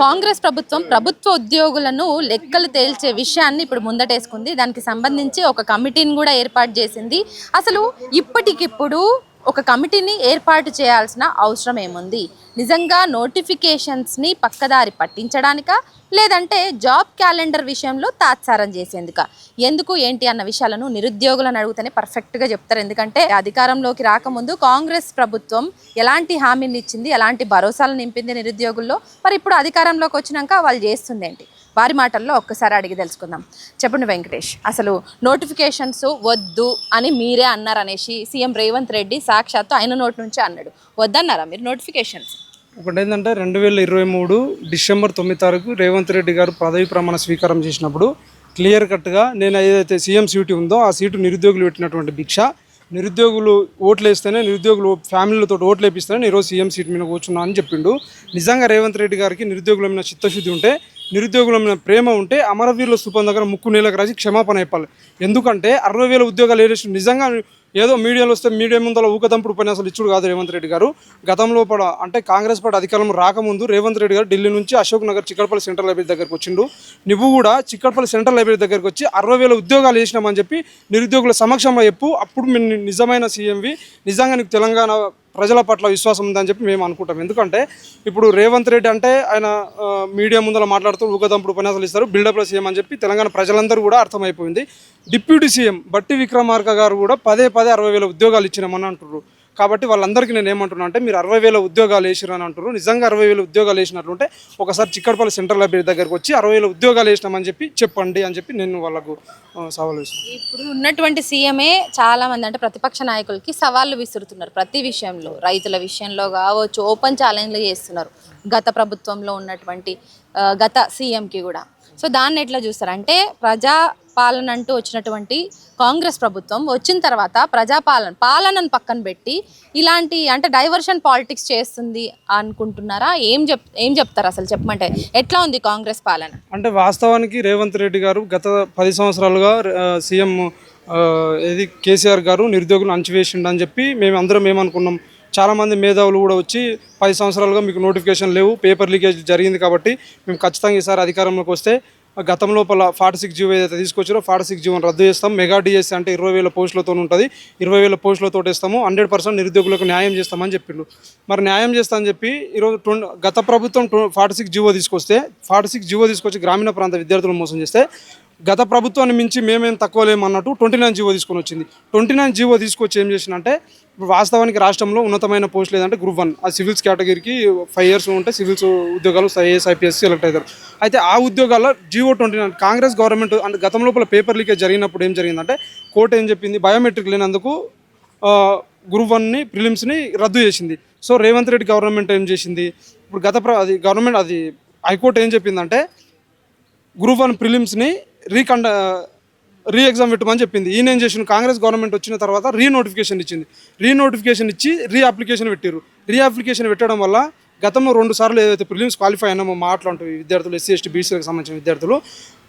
కాంగ్రెస్ ప్రభుత్వ ఉద్యోగులను లెక్కలు తేల్చే విషయాన్ని ఇప్పుడు ముందటేసుకుంది. దానికి సంబంధించి ఒక కమిటీని కూడా ఏర్పాటు చేసింది. అసలు ఇప్పటికిప్పుడు ఒక కమిటీని ఏర్పాటు చేయాల్సిన అవసరం ఏముంది? నిజంగా నోటిఫికేషన్స్ని పక్కదారి పట్టించడానిక, లేదంటే జాబ్ క్యాలెండర్ విషయంలో తాత్సారం చేసేందుక? ఎందుకు ఏంటి అన్న విషయాలను నిరుద్యోగులను అడిగితేనే పర్ఫెక్ట్గా చెప్తారు. ఎందుకంటే అధికారంలోకి రాకముందు కాంగ్రెస్ ప్రభుత్వం ఎలాంటి హామీలు ఇచ్చింది, ఎలాంటి భరోసాలు నింపింది నిరుద్యోగుల్లో, మరి ఇప్పుడు అధికారంలోకి వచ్చినాక వాళ్ళు చేస్తుంది ఏంటి? వారి మాటల్లో ఒక్కసారి అడిగి తెలుసుకుందాం. చెప్పండి వెంకటేష్, అసలు నోటిఫికేషన్స్ వద్దు అని మీరే అన్నారనేసి సీఎం రేవంత్ రెడ్డి సాక్షాత్తు ఆయన నోటి నుంచే అన్నాడు. వద్దన్నారా మీరు నోటిఫికేషన్స్? ఒకటి ఏంటంటే 2023 డిసెంబర్ 9 తారీఖు రేవంత్ రెడ్డి గారు పదవి ప్రమాణ స్వీకారం చేసినప్పుడు క్లియర్ కట్గా నేను ఏదైతే సీఎం సీటు ఉందో ఆ సీటు నిరుద్యోగులు పెట్టినటువంటి భిక్ష, నిరుద్యోగులు ఓట్లు వేస్తేనే, నిరుద్యోగులు ఫ్యామిలీలతో ఓట్లు వేపిస్తేనే ఈరోజు సీఎం సీట్ మీద కూర్చున్నా అని చెప్పిండు. నిజంగా రేవంత్ రెడ్డి గారికి నిరుద్యోగుల మీద చిత్తశుద్ధి ఉంటే, నిరుద్యోగుల మీద ప్రేమ ఉంటే అమరవీరుల స్థూపం దగ్గర ముక్కు నీళ్ళకి రాసి క్షమాపణ చెప్పాలి. ఎందుకంటే 60,000 ఉద్యోగాలు వేసి నిజంగా ఏదో మీడియాలో వస్తే మీడియా ముందర ఊకదంపుడు ఉపన్యాసాలు ఇచ్చుడు కాదు రేవంత్ రెడ్డి గారు. గతంలో అంటే కాంగ్రెస్ పార్టీ అధికారం రాకముందు రేవంత్ రెడ్డి గారు ఢిల్లీ నుంచి అశోక్ నగర్ చిక్కడపల్లి సెంట్రల్ లైబ్రరీ దగ్గరకు వచ్చిండు. నువ్వు కూడా చిక్కడపల్లి సెంట్రల్ లైబ్రరీ దగ్గరకు వచ్చి 60,000 ఉద్యోగాలు వేసినామని చెప్పి నిరుద్యోగుల సమక్షంలో చెప్పు, అప్పుడు మేము నిజమైన సీఎంవి, నిజంగా నీకు తెలంగాణ ప్రజల పట్ల విశ్వాసం ఉందని చెప్పి మేము అనుకుంటాం. ఎందుకంటే ఇప్పుడు రేవంత్ రెడ్డి అంటే ఆయన మీడియా ముందర మాట్లాడుతూ ఊకదంపుడు ఉపన్యాసాలు ఇస్తారు, బిల్డప్లో సీఎం అని చెప్పి తెలంగాణ ప్రజలందరూ కూడా అర్థమైపోయింది. డిప్యూటీ సీఎం బట్టి విక్రమార్క గారు కూడా పదే 60,000 ఉద్యోగాలు ఇచ్చినామని అంటున్నారు. కాబట్టి వాళ్ళందరికీ నేను ఏమంటున్నా అంటే, మీరు 60,000 ఉద్యోగాలు వేసిరని అంటారు. నిజంగా 60,000 ఉద్యోగాలు వేసినట్లుంటే ఒకసారి చిక్కడపల్లి సెంట్రల్ లైబ్రరీ దగ్గరకు వచ్చి 60,000 ఉద్యోగాలు వేసినామని చెప్పి చెప్పండి అని చెప్పి నేను వాళ్ళకు సవాల్ వేస్తాను. ఇప్పుడు ఉన్నటువంటి సీఎంఏ చాలా మంది అంటే ప్రతిపక్ష నాయకులకి సవాళ్ళు విసురుతున్నారు. ప్రతి విషయంలో, రైతుల విషయంలో కావచ్చు, ఓపెన్ ఛాలెంజ్లు చేస్తున్నారు గత ప్రభుత్వంలో ఉన్నటువంటి గత సీఎంకి కూడా. సో దాన్ని ఎట్లా చూస్తారు అంటే, ప్రజాపాలన అంటూ వచ్చినటువంటి కాంగ్రెస్ ప్రభుత్వం వచ్చిన తర్వాత పాలనను పక్కన పెట్టి ఇలాంటి అంటే డైవర్షన్ పాలిటిక్స్ చేస్తుంది అనుకుంటున్నారా? ఏం చెప్తారు అసలు? చెప్పమంటే ఎట్లా ఉంది కాంగ్రెస్ పాలన? అంటే వాస్తవానికి రేవంత్ రెడ్డి గారు గత 10 సంవత్సరాలుగా సీఎం కేసీఆర్ గారు నిరుద్యోగులు అంచివేసిండు అని చెప్పి మేము అందరం ఏమనుకున్నాం. చాలామంది మేధావులు కూడా వచ్చి 10 సంవత్సరాలుగా మీకు నోటిఫికేషన్ లేవు, పేపర్ లీకేజ్ జరిగింది కాబట్టి మేము ఖచ్చితంగా ఈసారి అధికారంలోకి వస్తే గతం లోపల 46 జీవో ఏదైతే తీసుకొచ్చారో 46 జీవోని రద్దు చేస్తాం. మెగా డిఎస్సీ అంటే 20,000 పోస్టులతో ఉంటుంది, 20,000 పోస్టులతో ఇస్తాము, 100% నిరుద్యోగులకు న్యాయం చేస్తామని చెప్పిండు. మరి న్యాయం చేస్తా అని చెప్పి ఈరోజు గత ప్రభుత్వం 46 జీవో తీసుకొస్తే 46 జీవో తీసుకొచ్చి గ్రామీణ ప్రాంత విద్యార్థులను మోసం చేస్తే, గత ప్రభుత్వాన్ని మించి మేమేం తక్కువ లేమన్నట్టు 29 జీవో తీసుకొని వచ్చింది. 29 జీవో తీసుకొచ్చి ఏం చేసిందంటే, వాస్తవానికి రాష్ట్రంలో ఉన్నతమైన పోస్ట్ లేదంటే గ్రూప్ 1 ఆ సివిల్స్ కేటగిరీకి 5 years ఉంటే సివిల్స్ ఉద్యోగాలు ఐఏఎస్ ఐపీఎస్ సెలెక్ట్ అవుతారు. అయితే ఆ ఉద్యోగాల్లో జీవో 29 కాంగ్రెస్ గవర్నమెంట్ అంటే గతం లోపల పేపర్ లీకేజ్ జరిగినప్పుడు ఏం జరిగిందంటే, కోర్టు ఏం చెప్పింది, బయోమెట్రిక్ లేనందుకు గ్రూప్ 1ని ప్రిలిమ్స్ని రద్దు చేసింది. సో రేవంత్ రెడ్డి గవర్నమెంట్ ఏం చేసింది, ఇప్పుడు అది హైకోర్టు ఏం చెప్పిందంటే, గ్రూప్ 1 ప్రిలిమ్స్ని రీ ఎగ్జామ్ పెట్టమని చెప్పింది. ఈయన ఏం చేసిన, కాంగ్రెస్ గవర్నమెంట్ వచ్చిన తర్వాత నోటిఫికేషన్ ఇచ్చింది. నోటిఫికేషన్ ఇచ్చి అప్లికేషన్ పెట్టారు. అప్లికేషన్ పెట్టడం వల్ల గతంలో 2 సార్లు ఏదైతే ప్రిలిమ్స్ క్వాలిఫై అయినామో మాట్లాంటి విద్యార్థులు, ఎస్సీ ఎస్టీ బీసీలకు సంబంధించిన విద్యార్థులు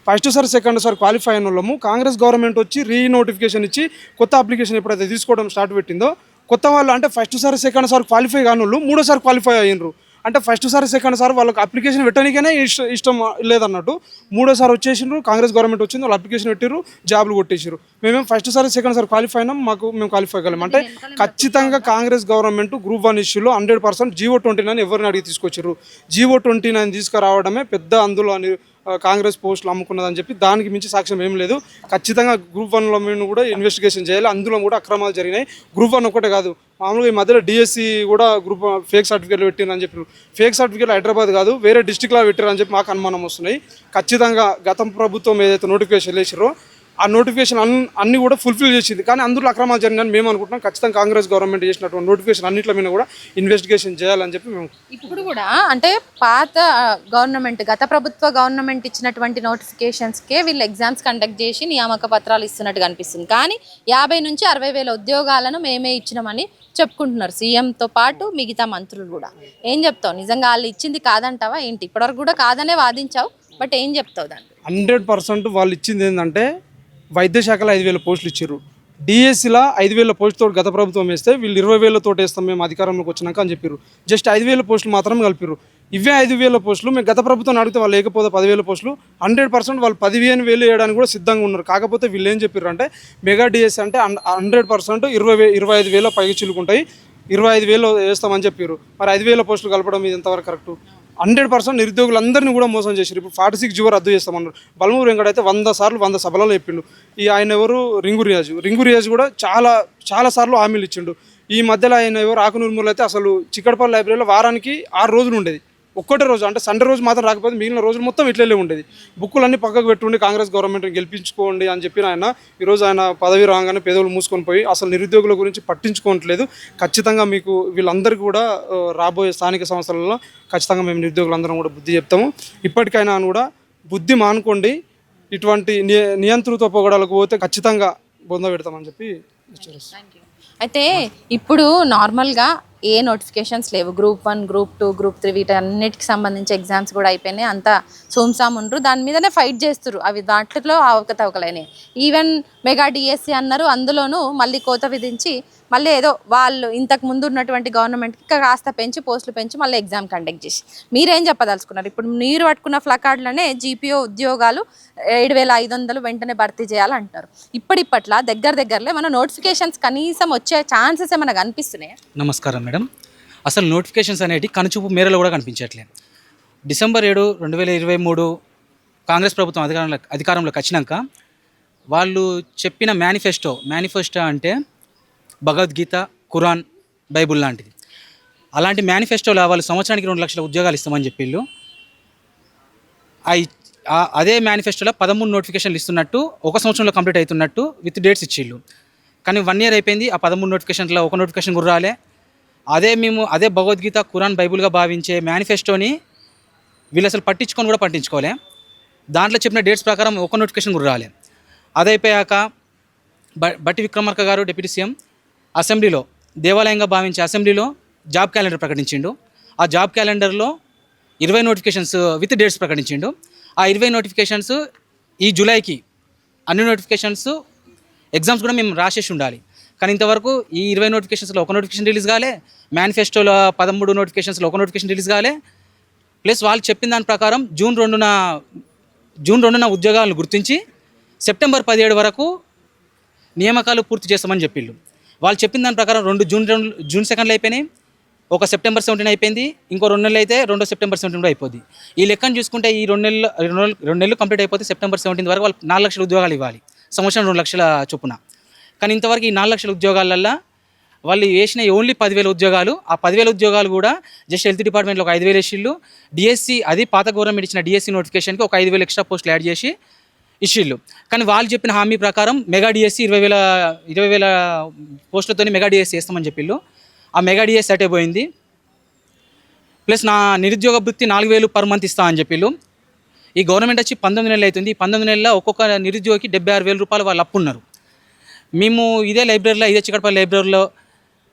ఫస్ట్ సారి సెకండ్ సారి క్వాలిఫై అయిన వాళ్ళము కాంగ్రెస్ గవర్నమెంట్ వచ్చి నోటిఫికేషన్ ఇచ్చి కొత్త అప్లికేషన్ ఎప్పుడైతే తీసుకోవడం స్టార్ట్ పెట్టిందో, కొత్త వాళ్ళు అంటే ఫస్ట్ సారి సెకండ్ సారి క్వాలిఫై కాని వాళ్ళు 3వ సారి క్వాలిఫై అయ్యారు. అంటే ఫస్ట్ సారి సెకండ్ సారి వాళ్ళకి అప్లికేషన్ పెట్టడానికనే ఇష్టం లేదన్నట్టు 3వ సారి వచ్చేసిండ్రు, కాంగ్రెస్ గవర్నమెంట్ వచ్చింది, వాళ్ళు అప్లికేషన్ పెట్టారు, జాబ్లు కొట్టేసారు. మేమేం ఫస్ట్ సారి సెకండ్ సారి క్వాలిఫై అయినాం, మేము క్వాలిఫై కాలేం. అంటే ఖచ్చితంగా కాంగ్రెస్ గవర్నమెంట్ గ్రూప్ 1 ఇష్యూలో 100% జీవో 29 ఎవరిని అడిగి తీసుకొచ్చారు. జీవో 29 తీసుకురావడమే పెద్ద అందులో కాంగ్రెస్ పోస్టులు అమ్ముకున్నదని చెప్పి, దానికి మించి సాక్ష్యం ఏం లేదు. ఖచ్చితంగా గ్రూప్ 1లో మేము కూడా ఇన్వెస్టిగేషన్ చేయాలి. అందులో కూడా అక్రమాలు జరిగినాయి. గ్రూప్ 1 ఒకటే కాదు, మామూలుగా ఈ మధ్యలో డిఎస్సి కూడా గ్రూప్ ఫేక్ సర్టిఫికేట్లు పెట్టిరని చెప్పి, ఫేక్ సర్టిఫికేట్లు హైదరాబాద్ కాదు వేరే డిస్టిక్లో పెట్టారని చెప్పి మాకు అనుమానం వస్తున్నాయి. ఖచ్చితంగా గతం ప్రభుత్వం ఏదైతే నోటిఫికేషన్ వేసారో ఆ నోటిఫికేషన్ అన్ని కూడా ఫుల్ఫిల్ చేసింది, కానీ అందులో అక్రమాలు జరిగినాయని మేము అనుకుంటున్నాం. ఖచ్చితంగా కాంగ్రెస్ గవర్నమెంట్ చేసినటువంటి నోటిఫికేషన్ అన్నింటి మీద కూడా ఇన్వెస్టిగేషన్ చేయాలని చెప్పి మేము ఇప్పుడు కూడా అంటే పాత గవర్నమెంట్ గత ప్రభుత్వ గవర్నమెంట్ ఇచ్చినటువంటి నోటిఫికేషన్స్కే వీళ్ళు ఎగ్జామ్స్ కండక్ట్ చేసి నియామక పత్రాలు ఇస్తున్నట్టుగా అనిపిస్తుంది. కానీ 50 నుంచి 60,000 ఉద్యోగాలను మేమే ఇచ్చినామని చెప్పుకుంటున్నారు సీఎంతో పాటు మిగతా మంత్రులు కూడా. ఏం చెప్తావు? నిజంగా వాళ్ళు ఇచ్చింది కాదంటావా ఏంటి? ఇప్పటివరకు కూడా కాదనే వాదించావు, బట్ ఏం చెప్తావు దాన్ని? 100% వాళ్ళు ఇచ్చింది ఏంటంటే, వైద్య శాఖలో 5,000 పోస్టులు ఇచ్చారు. డిఎస్సిలో 5,000 పోస్టులతో గత ప్రభుత్వం వేస్తే వీళ్ళు 20,000 తోటి వేస్తాం మేము అధికారంలోకి వచ్చినాక అని చెప్పారు. జస్ట్ 5,000 పోస్టులు మాత్రం కలిపారు. ఇవే 5,000 పోస్టులు మేము గత ప్రభుత్వం అడిగితే వాళ్ళు లేకపోతే 10,000 పోస్టులు 100% వాళ్ళు 15,000 వేయడానికి కూడా సిద్ధంగా ఉన్నారు. కాకపోతే వీళ్ళు ఏం చెప్పారు అంటే మెగా డిఎస్సి అంటే 100% 25,000 పైకి చిలుకుంటాయి, 25,000 వేస్తామని చెప్పారు. మరి 5,000 పోస్టులు కలపడం ఇది ఎంతవరకు కరెక్ట్? 100% నిరుద్యోగులందరినీ కూడా మోసం చేశారు. ఇప్పుడు 46 జీవో రద్దు చేస్తామన్నారు. బలమూరు వెంకట అయితే 100 సార్లు 100 సభలలో చెప్పిండు. ఆయన ఎవరు రింగు రియాజ్ కూడా చాలా సార్లు హామీలు ఇచ్చిండు. ఈ మధ్యలో ఆయన ఎవరు ఆకునూరు అయితే అసలు చిక్కడపల్లి లైబ్రరీలో వారానికి 6 రోజులు ఉండేది. ఒక్కటే రోజు అంటే సండే రోజు మాత్రం రాకపోతే మిగిలిన రోజులు మొత్తం ఇట్లే ఉండేది. బుక్కులన్నీ పక్కకు పెట్టుండి కాంగ్రెస్ గవర్నమెంట్ని గెలిపించుకోండి అని చెప్పిన ఆయన ఈరోజు ఆయన పదవి రాగానే పేదలు మూసుకొని పోయి అసలు నిరుద్యోగుల గురించి పట్టించుకోవట్లేదు. ఖచ్చితంగా మీకు వీళ్ళందరికీ కూడా రాబోయే స్థానిక సంస్థలలో ఖచ్చితంగా మేము నిరుద్యోగులందరం కూడా బుద్ధి చెప్తాము. ఇప్పటికైనా కూడా బుద్ధి మానుకోండి. ఇటువంటి నియంత్రిత పొగడాలకు పోతే ఖచ్చితంగా బొంద పెడతామని చెప్పి హెచ్చరిస్తాం. అయితే ఇప్పుడు నార్మల్గా ఏ నోటిఫికేషన్స్ లేవు. గ్రూప్ 1, గ్రూప్ 2, గ్రూప్ 3 వీటన్నిటికి సంబంధించి ఎగ్జామ్స్ కూడా అయిపోయినాయి. అంతా సోమసామ్ ఉండరు, దాని మీదనే ఫైట్ చేస్తారు. అవి దాంట్లో అవకతవకలైనాయి. ఈవెన్ మెగా డిఎస్సి అన్నారు, అందులోనూ మళ్ళీ కోత విధించి మళ్ళీ ఏదో వాళ్ళు ఇంతకు ముందు ఉన్నటువంటి గవర్నమెంట్కి కాస్త పెంచి పోస్టులు పెంచి మళ్ళీ ఎగ్జామ్ కండక్ట్ చేసి మీరేం చెప్పదలుచుకున్నారు? ఇప్పుడు మీరు పట్టుకున్న ప్లకార్డులోనే జీపీఓ ఉద్యోగాలు 7,500 వెంటనే భర్తీ చేయాలంటున్నారు. ఇప్పట్లా దగ్గరలో ఏమైనా నోటిఫికేషన్స్ కనీసం వచ్చే ఛాన్సెస్ ఏమైనా కనిపిస్తున్నాయా? నమస్కారం మేడం. అసలు నోటిఫికేషన్స్ అనేవి కనుచూపు మేరలో కూడా కనిపించట్లేదు. డిసెంబర్ 7, 2023 కాంగ్రెస్ ప్రభుత్వం అధికారంలోకి వచ్చినాక వాళ్ళు చెప్పిన మేనిఫెస్టో అంటే భగవద్గీత, ఖురాన్, బైబుల్ లాంటిది. అలాంటి మేనిఫెస్టోలో వాళ్ళు సంవత్సరానికి 2 లక్షల ఉద్యోగాలు ఇస్తామని చెప్పిళ్ళు. అదే మేనిఫెస్టోలో 13 నోటిఫికేషన్లు ఇస్తున్నట్టు, ఒక సంవత్సరంలో కంప్లీట్ అవుతున్నట్టు విత్ డేట్స్ ఇచ్చిళ్ళు. కానీ 1 ఇయర్ అయిపోయింది, ఆ 13 నోటిఫికేషన్లో ఒక నోటిఫికేషన్ కూడా రాలే. అదే భగవద్గీత, ఖురాన్, బైబుల్గా భావించే మేనిఫెస్టోని వీళ్ళు అసలు పట్టించుకోలే. దాంట్లో చెప్పిన డేట్స్ ప్రకారం ఒక నోటిఫికేషన్ కూడా రాలే. అదైపోయాక బట్టి విక్రమార్క గారు డిప్యూటీ సీఎం అసెంబ్లీలో దేవాలయంగా భావించే అసెంబ్లీలో జాబ్ క్యాలెండర్ ప్రకటించిండు. ఆ జాబ్ క్యాలెండర్లో 20 నోటిఫికేషన్స్ విత్ డేట్స్ ప్రకటించిండు. ఆ 20 నోటిఫికేషన్స్ ఈ జూలైకి అన్ని నోటిఫికేషన్స్ ఎగ్జామ్స్ కూడా మేము రాసేసి ఉండాలి. కానీ ఇంతవరకు ఈ 20 నోటిఫికేషన్స్లో ఒక నోటిఫికేషన్ రిలీజ్ కాలే, మేనిఫెస్టోలో 13 నోటిఫికేషన్స్లో ఒక నోటిఫికేషన్ రిలీజ్ కాలే. ప్లస్ వాళ్ళు చెప్పిన దాని ప్రకారం జూన్ 2న ఉద్యోగాలను గుర్తించి సెప్టెంబర్ 17 వరకు నియామకాలు పూర్తి చేస్తామని చెప్పిళ్ళు. వాళ్ళు చెప్పిన దాని ప్రకారం జూన్ 2 అయిపోయినాయి, ఒక సెప్టెంబర్ 17 అయిపోయింది, ఇంకో 2 నెలలు అయితే 2 సెప్టెంబర్ 17 కూడా అయిపోద్ది. ఈ లెక్కను చూసుకుంటే ఈ 2 నెలలు కంప్లీట్ అయిపోతే సెప్టెంబర్ 17 వరకు వాళ్ళు 4 లక్షల ఉద్యోగాలు ఇవ్వాలి, సంవత్సరం 2 లక్షల చొప్పున. కానీ ఇంతవరకు ఈ 4 లక్షల ఉద్యోగాలల్లో వాళ్ళు వేసిన ఓన్లీ 10,000 ఉద్యోగాలు. ఆ 10,000 ఉద్యోగాలు కూడా జస్ట్ హెల్త్ డిపార్ట్మెంట్లో ఒక 5,000 వేసిళ్ళు. డిఎస్సి, అది పాత గవర్నమెంట్ ఇచ్చిన డిఎస్సి నోటిఫికేషన్కి ఒక 5,000 ఎక్స్ట్రా పోస్టులు యాడ్ చేసి ఇచ్చిళ్ళు. కానీ వాళ్ళు చెప్పిన హామీ ప్రకారం మెగా డిఎస్సి 20,000 పోస్టులతో మెగా డిఎస్సి వేస్తామని చెప్పిళ్ళు. ఆ మెగా డిఎస్సి అటే పోయింది. ప్లస్ నా నిరుద్యోగ వృత్తి 4,000 పర్ మంత్ ఇస్తా అని చెప్పిళ్ళు. ఈ గవర్నమెంట్ వచ్చి 19 నెలలు అవుతుంది. ఈ 19 నెలల్లో ఒక్కొక్క నిరుద్యోగికి 76,000 రూపాయలు వాళ్ళు అప్పున్నారు. మేము ఇదే చిక్కడపల్లి లైబ్రరీలో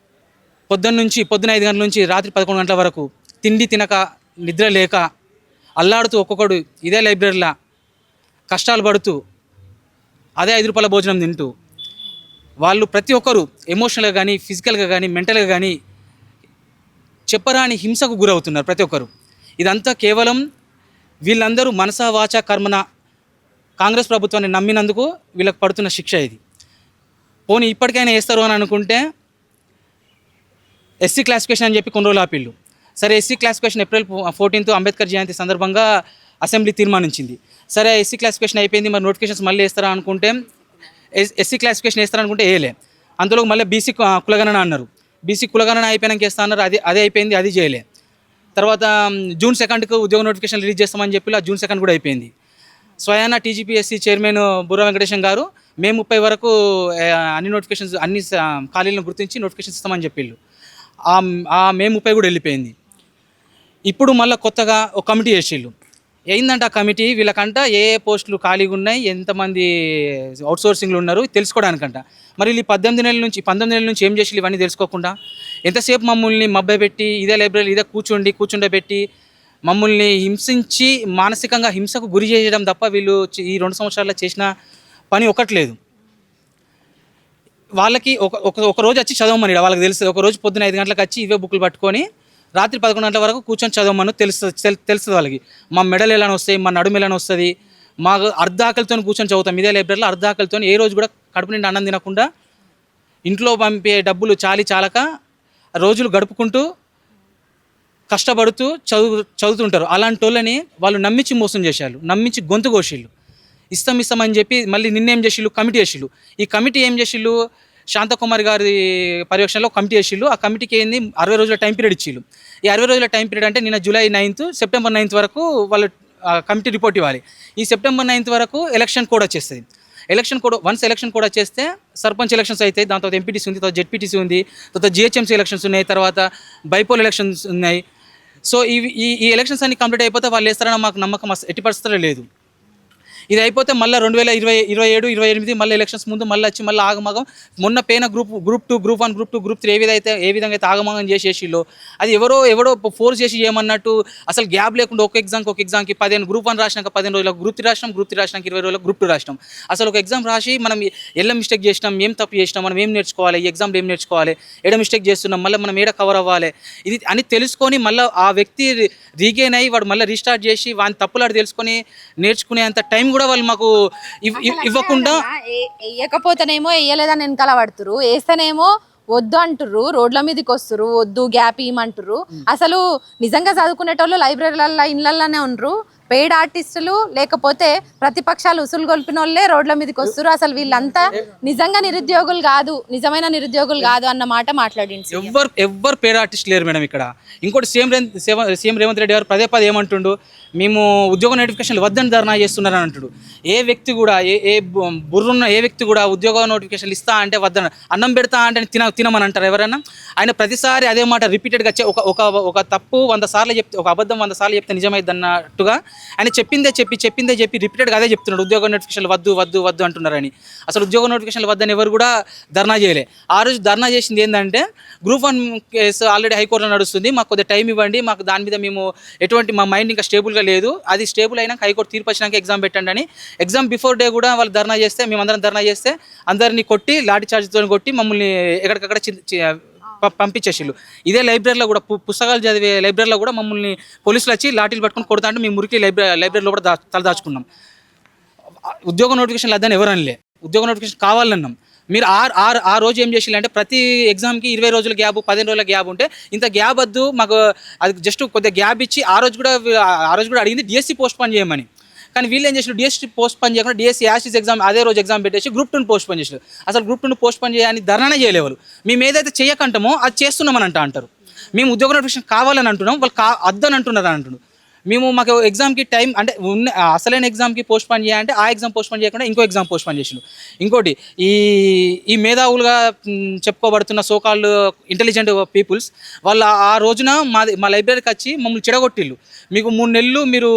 పొద్దున్న 5 గంటల నుంచి రాత్రి 11 గంటల వరకు తిండి తినక, నిద్ర లేక, అల్లాడుతూ ఒక్కొక్కడు ఇదే లైబ్రరీలో కష్టాలు పడుతూ అదే 5 రూపాయల భోజనం తింటూ వాళ్ళు ప్రతి ఒక్కరు ఎమోషనల్గా కానీ, ఫిజికల్గా కానీ, మెంటల్గా కానీ చెప్పరాని హింసకు గురవుతున్నారు ప్రతి ఒక్కరు. ఇదంతా కేవలం వీళ్ళందరూ మనసా వాచా కర్మన కాంగ్రెస్ ప్రభుత్వాన్ని నమ్మినందుకు వీళ్ళకి పడుతున్న శిక్ష ఇది. పోనీ ఇప్పటికైనా వేస్తారు అని అనుకుంటే ఎస్సీ క్లాసిఫికేషన్ అని చెప్పి కొన్ని రోజులు ఆపిళ్ళు. సరే, ఎస్సీ క్లాసిఫికేషన్ ఏప్రిల్ 14 అంబేద్కర్ జయంతి సందర్భంగా అసెంబ్లీ తీర్మానించింది. సరే, ఎస్సీ క్లాసిఫికేషన్ అయిపోయింది, మరి నోటిఫికేషన్స్ మళ్ళీ వేస్తారా అనుకుంటే ఎస్సీ క్లాసిఫికేషన్ వేస్తారనుకుంటే వేయలే. అందులో మళ్ళీ బీసీ కులగణన అన్నారు. బీసీ కులగణన అయిపోయినాక వేస్తా అన్నారు, అదే అయిపోయింది, అది చేయలే. తర్వాత జూన్ 2కు ఉద్యోగ నోటిఫికేషన్ రిలీజ్ చేస్తామని చెప్పి ఆ జూన్ 2 కూడా అయిపోయింది. స్వయాన టీజీపీఎస్సీ చైర్మన్ బుర్రా వెంకటేశం గారు మే 30 వరకు అన్ని నోటిఫికేషన్స్, అన్ని ఖాళీలను గుర్తించి నోటిఫికేషన్ ఇస్తామని చెప్పిళ్ళు. ఆ మే 30 కూడా వెళ్ళిపోయింది. ఇప్పుడు మళ్ళీ కొత్తగా ఒక కమిటీ వేసిళ్ళు. ఏందంటే ఆ కమిటీ వీళ్ళకంట ఏ పోస్టులు ఖాళీగా ఉన్నాయి, ఎంతమంది అవుట్సోర్సింగ్లు ఉన్నారు తెలుసుకోవడానికంట. మరి వీళ్ళు 19 నెలల నుంచి ఏం చేసి ఇవన్నీ తెలుసుకోకుండా ఎంతసేపు మమ్మల్ని మభ్యపెట్టి ఇదే లైబ్రరీ ఇదే కూర్చుండబెట్టి మమ్మల్ని హింసించి మానసికంగా హింసకు గురి చేయడం తప్ప వీళ్ళు ఈ 2 సంవత్సరాల్లో చేసిన పని ఒకట్లేదు. వాళ్ళకి ఒక రోజు వచ్చి చదవమని వాళ్ళకి తెలుసు. ఒక రోజు పొద్దున 5 గంటలకు వచ్చి ఇవే బుక్లు పట్టుకొని రాత్రి 11 గంటల వరకు కూర్చొని చదవమని తెలుస్తుంది వాళ్ళకి. మా మెడలు ఎలా వస్తాయి, మా నడుము ఎలా వస్తుంది, మాకు అర్ధాకలితో కూర్చొని చదువుతాం. ఇదే లైబ్రరీలో అర్ధాకలితో ఏ రోజు కూడా కడుపు నిండి అన్నం తినకుండా ఇంట్లో పంపే డబ్బులు చాలక రోజులు గడుపుకుంటూ కష్టపడుతూ చదువుతుంటారు. అలాంటి వాళ్ళని వాళ్ళు నమ్మించి మోసం చేశారు, నమ్మించి గొంతు కోసిళ్ళు. ఇస్తామని చెప్పి మళ్ళీ నిన్నేం చేసిళ్ళు, కమిటీ చేసిళ్ళు. ఈ కమిటీ ఏం చేసిళ్ళు, శాంతకుమారి గారి పర్యవేక్షణలో కమిటీ చేసిళ్ళు. ఆ కమిటీకి ఏంది 60 రోజుల టైం పీరియడ్ ఇచ్చిళ్ళు. ఈ 60 రోజుల టైం పీరియడ్ అంటే నిన్న జూలై 9 సెప్టెంబర్ 9 వరకు వాళ్ళు కమిటీ రిపోర్ట్ ఇవ్వాలి. ఈ సెప్టెంబర్ 9 వరకు ఎలక్షన్ కోడ్ వచ్చేస్తుంది. ఎలక్షన్ కోడ్ ఎలక్షన్ కోడ్ వచ్చేస్తే సర్పంచ్ ఎలక్షన్స్ అవుతాయి, దాని తర్వాత ఎంపీటీసీ ఉంది, తర్వాత జెడ్పీటీసీ ఉంది, తర్వాత జిహెచ్ఎంసీ ఎలక్షన్స్ ఉన్నాయి, తర్వాత బైపోల్ ఎలక్షన్స్ ఉన్నాయి. సో ఈ ఎలక్షన్స్ అన్ని కంప్లీట్ అయిపోతే వాళ్ళు వేస్తారని మాకు నమ్మకం ఎట్టి పరిస్థితుల్లో లేదు. ఇది అయిపోతే మళ్ళీ 2027, 28 మళ్ళీ ఎలక్షన్స్ ముందు మళ్ళీ వచ్చి మళ్ళీ ఆగమగం. మొన్న పైన గ్రూప్ 2, గ్రూప్ 1, గ్రూప్ 2, గ్రూప్ 3 ఏ విధంగా అయితే ఆగమగం చేసేసిలో అది ఎవడో ఫోర్స్ చేసి చేయమన్నట్టు అసలు గ్యాప్ లేకుండా ఒక ఎగ్జామ్కి 15 గ్రూప్ 1 రాసినాక 15 రోజులకు గ్రూప్ 3 రాసినాం, గ్రూప్ 3 రాసినాక 20 రోజులకు గ్రూప్ 2 రాసినాం. అసలు ఒక ఎగ్జామ్ రాసి మనం ఎలా మిస్టేక్ చేసినాం, ఏం తప్పు చేసినాం, మనం ఏం నేర్చుకోవాలి, ఈ ఎగ్జామ్లో ఏం నేర్చుకోవాలి, ఏడ మిస్టేక్ చేస్తున్నాం, మళ్ళీ మనం ఏడ కవర్ అవ్వాలి, ఇది అని తెలుసుకొని మళ్ళీ ఆ వ్యక్తి రీగెయిన్ అయ్యి వాడు మళ్ళీ రీస్టార్ట్ చేసి వాని తప్పులాడు తెలుసుకొని నేర్చుకునేంత టైం కూడా వాళ్ళు మాకు ఇవ్వకుండా. వేయకపోతేనేమో వేయలేదని వెనకాల పడుతురు, వేస్తేనేమో వద్దు అంటుర్రు, రోడ్ల మీదకి వస్తురు, వద్దు గ్యాప్ ఇవ్వమంటుర్రు. అసలు నిజంగా చదువుకునేటోళ్ళు లైబ్రరీలలో ఇళ్ళల్లోనే ఉండరు. పెయిడ్ ఆర్టిస్టులు లేకపోతే ప్రతిపక్షాలు ఉసులు గొల్పిన వాళ్ళే రోడ్ల మీదకి వస్తారు. అసలు వీళ్ళంతా నిజంగా నిరుద్యోగులు కాదు, నిజమైన నిరుద్యోగులు కాదు అన్న మాట మాట్లాడింది. ఎవ్వరు పెయిడ్ ఆర్టిస్ట్ లేరు మేడం ఇక్కడ. ఇంకోటి సీఎం రేవంత్ రెడ్డి గారు పదే ఏమంటుండు, మేము ఉద్యోగ నోటిఫికేషన్లు వద్దని ధర్నా చేస్తున్నారని అంటుడు. ఏ వ్యక్తి కూడా బుర్రున్న ఏ వ్యక్తి కూడా ఉద్యోగ నోటిఫికేషన్లు ఇస్తా అంటే వద్దని, అన్నం పెడతా అంటే తినమని అంటారు ఎవరైనా? ఆయన ప్రతిసారి అదే మాట రిపీటెడ్గా ఒక తప్పు 100 సార్లు చెప్తే, ఒక అబద్ధం 100 సార్లు చెప్తే నిజమైంది అన్నట్టుగా ఆయన చెప్పిందే చెప్పి రిపీటెడ్గా అదే చెప్తున్నాడు. ఉద్యోగ నోటిఫికేషన్లు వద్దు అంటున్నారని. అసలు ఉద్యోగ నోటిఫికేషన్లు వద్దని ఎవరు కూడా ధర్నా చేయలే. ఆ రోజు ధర్నా చేసింది ఏంటంటే, గ్రూప్ 1 కేసు ఆల్రెడీ హైకోర్టులో నడుస్తుంది, మాకు కొద్దిగా టైం ఇవ్వండి, మాకు దాని మీద మేము మా మైండ్ ఇంకా స్టేబుల్గా లేదు, అది స్టేబుల్ అయినాక హైకోర్టు తీర్పు వచ్చినాక ఎగ్జామ్ పెట్టండి అని. ఎగ్జామ్ బిఫోర్ డే కూడా వాళ్ళు ధర్నా చేస్తే, మేమందరం ధర్నా చేస్తే అందరినీ కొట్టి లాఠీ చార్జ్తో కొట్టి మమ్మల్ని ఎక్కడికక్కడ పంపించేసిళ్ళు. ఇదే లైబ్రరీలో కూడా పుస్తకాలు చదివే లైబ్రరీలో కూడా మమ్మల్ని పోలీసులు వచ్చి లాఠీలు పట్టుకొని కొడతా అంటే మేము మురికి లైబ్రరీలో కూడా తలదాచుకున్నాం. ఉద్యోగ నోటిఫికేషన్లు అదని ఎవరు అనలే, ఉద్యోగ నోటిఫికేషన్ కావాలన్నాం. మీరు ఆ రోజు ఏం చేసిల్లంటే, ప్రతి ఎగ్జామ్కి 20 రోజుల గ్యాప్, 15 రోజుల గ్యాప్ ఉంటే ఇంత గ్యాప్ వద్దు మాకు, అది జస్ట్ కొద్దిగా గ్యాప్ ఇచ్చి ఆ రోజు కూడా అడిగింది డిఎస్సి పోస్ట్ పోన్ చేయమని. కానీ వీళ్ళు ఏం చేసినారు, డిఎస్సి పోస్ట్ పోన్ చేయకుండా డిఎస్సి యాసిస్ ఎగ్జామ్ అదే రోజు ఎగ్జామ్ పెట్టేసి గ్రూప్ 2 పోస్ట్ పోన్ చేసారు. అసలు గ్రూప్ 2 పోస్ట్ పోన్ చేయని ధర్నానే చేయలేవాళ్ళు. మేము ఏదైతే చేయకంటామో అది చేస్తున్నామని అంటారు. మేము ఉద్యోగ నోటిఫికేషన్ కావాలని అంటున్నాం, వాళ్ళు అద్దని అంటున్నారు అంటున్నారు. మాకు ఎగ్జామ్కి టైం అంటే అసలైన ఎగ్జామ్కి పోస్ట్ పోన్ చేయాలంటే ఆ ఎగ్జామ్ పోస్ట్ పోన్ చేయకుండా ఇంకో ఎగ్జామ్ పోస్ట్ పోన్ చేసిండు. ఇంకోటి ఈ మేధావులుగా చెప్పుకోబడుతున్న సోకాల్డ్ ఇంటెలిజెంట్ పీపుల్స్ వాళ్ళు ఆ రోజున మా లైబ్రరీకి వచ్చి మమ్మల్ని చెడగొట్టిళ్ళు. మీకు 3 నెలలు మీరు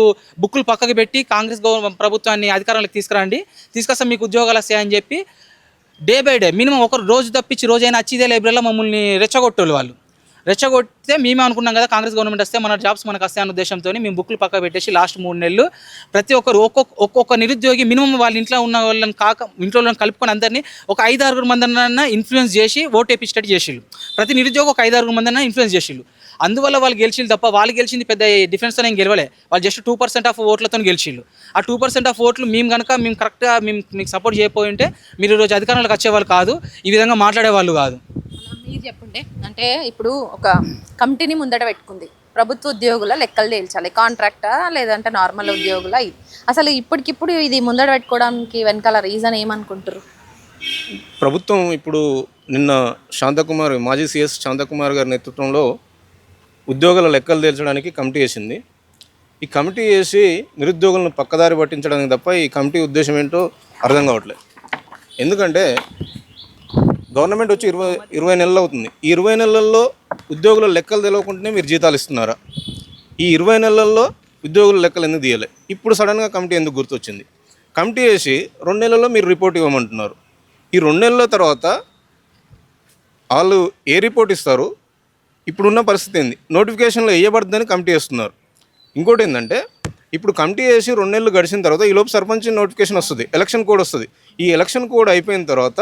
బుక్కులు పక్కకు పెట్టి కాంగ్రెస్ ప్రభుత్వాన్ని అధికారంలోకి తీసుకొస్తే మీకు ఉద్యోగాలు వస్తాయని చెప్పి డే బై డే మినిమం ఒక రోజు తప్పించి రోజైనా వచ్చి ఇదే లైబ్రరీలో మమ్మల్ని రెచ్చగొట్టేవాళ్ళు. వాళ్ళు రెచ్చగొడితే మేమే అనుకున్నాం కదా కాంగ్రెస్ గవర్నమెంట్ వస్తే మన జాబ్స్ మనకు వస్తాయన్న ఉద్దేశంతో మేము బుక్లు పక్క పెట్టేసి లాస్ట్ 3 నెలలు ప్రతి ఒక్కరు ఒక్కొక్క నిరుద్యోగి మినిమం వాళ్ళ ఇంట్లో ఉన్న వాళ్ళని ఇంట్లో వాళ్ళని కలుపుకొని అందరినీ ఒక 5-6 మందిన ఇన్ఫ్లుయెన్స్ చేసి ఓటు వేపించేటట్టు చేసిళ్ళు. ప్రతి నిరుద్యోగి ఒక 5-6 మందిన ఇన్ఫ్లుయెన్స్ చేసిళ్ళు. అందువల్ల వాళ్ళు గెలిచిళ్ళు తప్ప వాళ్ళు గెలిచింది పెద్ద డిఫరెన్స్తో నేను గెలవలే. వాళ్ళు జస్ట్ 2% ఆఫ్ ఓట్లతో గెలిచిళ్ళు. ఆ 2% ఆఫ్ ఓట్లు మేము కరెక్ట్గా మీకు సపోర్ట్ చేయకపోయి ఉంటే మీరు ఈరోజు అధికారంలోకి వచ్చేవాళ్ళు కాదు, ఈ విధంగా మాట్లాడేవాళ్ళు కాదు. మీరు చెప్పండి. అంటే ఇప్పుడు ఒక కమిటీని ముందట పెట్టుకుంది, ప్రభుత్వ ఉద్యోగుల లెక్కలు తేల్చాలి, కాంట్రాక్టా లేదంటే నార్మల్ ఉద్యోగుల, అసలు ఇప్పటికిప్పుడు ఇది ముందట పెట్టుకోవడానికి వెనకాల రీజన్ ఏమనుకుంటారు? ప్రభుత్వం ఇప్పుడు నిన్న మాజీ సిఎస్ శాంతకుమార్ గారి నేతృత్వంలో ఉద్యోగుల లెక్కలు తేల్చడానికి కమిటీ వేసింది. ఈ కమిటీ వేసి నిరుద్యోగులను పక్కదారి పట్టించడానికి తప్ప ఈ కమిటీ ఉద్దేశం ఏంటో అర్థం కావట్లేదు. ఎందుకంటే గవర్నమెంట్ వచ్చి 20 నెలలు అవుతుంది. ఈ 20 నెలల్లో ఉద్యోగుల లెక్కలు తెలియకుండానే మీరు జీతాలు ఇస్తున్నారా? ఈ 20 నెలల్లో ఉద్యోగుల లెక్కలు ఎందుకు తీయలే? ఇప్పుడు సడన్గా కమిటీ ఎందుకు గుర్తొచ్చింది? కమిటీ వేసి 2 నెలల్లో మీరు రిపోర్ట్ ఇవ్వమంటున్నారు. ఈ 2 నెలల తర్వాత వాళ్ళు ఏ రిపోర్ట్ ఇస్తారు? ఇప్పుడున్న పరిస్థితి ఏంది? నోటిఫికేషన్లో వేయబడుతుందని కమిటీ వేస్తున్నారు. ఇంకోటి ఏంటంటే, ఇప్పుడు కమిటీ వేసి 2 నెలలు గడిచిన తర్వాత ఈలోపు సర్పంచ్ నోటిఫికేషన్ వస్తుంది, ఎలక్షన్ కోడ్ వస్తుంది. ఈ ఎలక్షన్ కోడ్ అయిపోయిన తర్వాత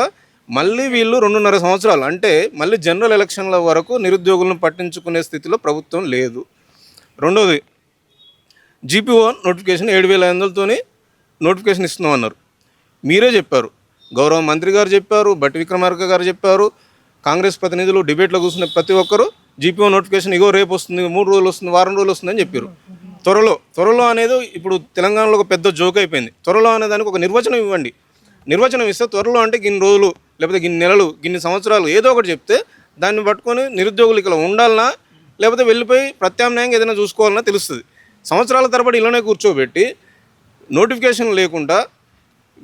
మళ్ళీ వీళ్ళు 2.5 సంవత్సరాలు అంటే మళ్ళీ జనరల్ ఎలక్షన్ల వరకు నిరుద్యోగులను పట్టించుకునే స్థితిలో ప్రభుత్వం లేదు. రెండోది, జీపీఓ నోటిఫికేషన్ 7,500తోని నోటిఫికేషన్ ఇస్తున్నామన్నారు. మీరే చెప్పారు, గౌరవ మంత్రి గారు చెప్పారు, బట్టి విక్రమార్క గారు చెప్పారు, కాంగ్రెస్ ప్రతినిధులు డిబేట్లో కూర్చున్న ప్రతి ఒక్కరు జీపీఓ నోటిఫికేషన్ ఇగో రేపు వస్తుంది, 3 రోజులు వస్తుంది, వారం రోజులు వస్తుందని చెప్పారు. త్వరలో అనేది ఇప్పుడు తెలంగాణలో ఒక పెద్ద జోక్ అయిపోయింది. త్వరలో అనే దానికి ఒక నిర్వచనం ఇవ్వండి. నిర్వచనం ఇస్తే త్వరలో అంటే గిన్ని రోజులు లేకపోతే గిన్ని నెలలు గిన్ని సంవత్సరాలు ఏదో ఒకటి చెప్తే దాన్ని పట్టుకొని నిరుద్యోగులు ఇక్కడ ఉండాలన్నా లేకపోతే వెళ్ళిపోయి ప్రత్యామ్నాయంగా ఏదైనా చూసుకోవాలన్నా తెలుస్తుంది. సంవత్సరాల తరబడి ఇలానే కూర్చోబెట్టి నోటిఫికేషన్ లేకుండా